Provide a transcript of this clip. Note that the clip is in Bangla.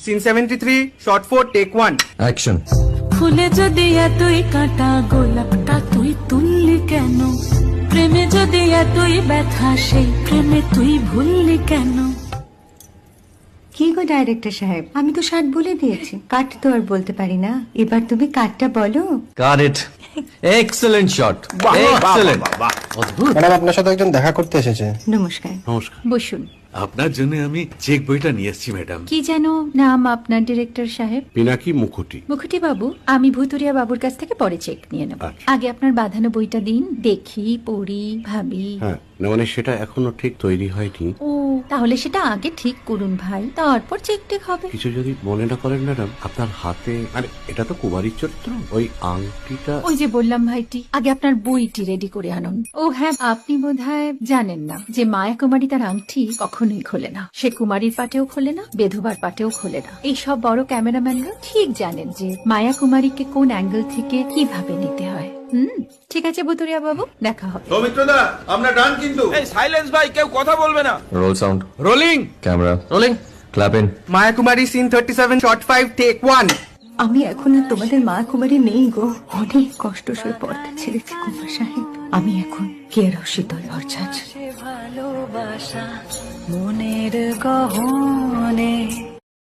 Scene 73 short 4 take 1 action. ফুলে যদি এতই কাটা গোলাপটা তুই তুললি কেন? প্রেমে যদি এতই ব্যথা সেই প্রেমে তুই ভুললি কেন? কি গো ডাইরেক্টর সাহেব, আমি তো 60 বলে দিয়েছি, কাট তো আর বলতে পারি না, এবার তুমি কাটটা বলো। Got it. Excellent shot, excellent. Madam, আপনার সাথে একজন দেখা করতে এসেছে। নমস্কার। নমস্কার। বসুন। আপনার জন্য আমি চেক বইটা নিয়ে এসেছি ম্যাডাম। কি যেন নাম আপনার ডিরেক্টর সাহেব? পিনাকি মুখোটি। মুখুটি বাবু, আমি ভুতুরিয়া বাবুর কাছ থেকে পরে চেক নিয়ে নেব। আচ্ছা। আগে আপনার বাঁধানো বইটা দিন, দেখি, পড়ি, ভাবি। হ্যাঁ, না মানে সেটা এখনো ঠিক তৈরি হয়নি। ও, তাহলে সেটা আগে ঠিক করুন ভাই, তারপর চেক টেক হবে। কিছু যদি মনে না করেন ম্যাডাম, আপনার হাতে, আরে এটা তো কুমারীর চরিত্র, ওই আংটিটা। ওই যে বললাম ভাইটি, আগে আপনার বইটি রেডি করে আনুন। ও হ্যাঁ, আপনি বোধহয় জানেন না যে মায়া কুমারী তার আংটি কখনোই খোলে না। সে কুমারীর পাটেও খোলে না, বেধবার পাটেও খোলে না। এই সব বড় ক্যামেরাম্যানরা ঠিক জানেন যে মায়া কুমারীকে কোন অ্যাঙ্গেল থেকে কিভাবে নিতে হয়। ঠিক আছে ভুতুরিয়া বাবু, দেখা হবে। সৌমিত্রদা, আমরা ডান কিন্তু। এই সাইলেন্স ভাই, কেউ কথা বলবে না। Roll sound, rolling. Camera rolling, clap in. Maya Kumari scene 37 shot 5 take 1 আমি এখন আর তোমাদের মা কুমারী নেই গো, অনেক কষ্ট সয়ে পড়তে ছেড়েছি কুমার সাহেব। আমি এখন কেরও শীতল ভরছাছ। ভালোবাসা মনের গহনে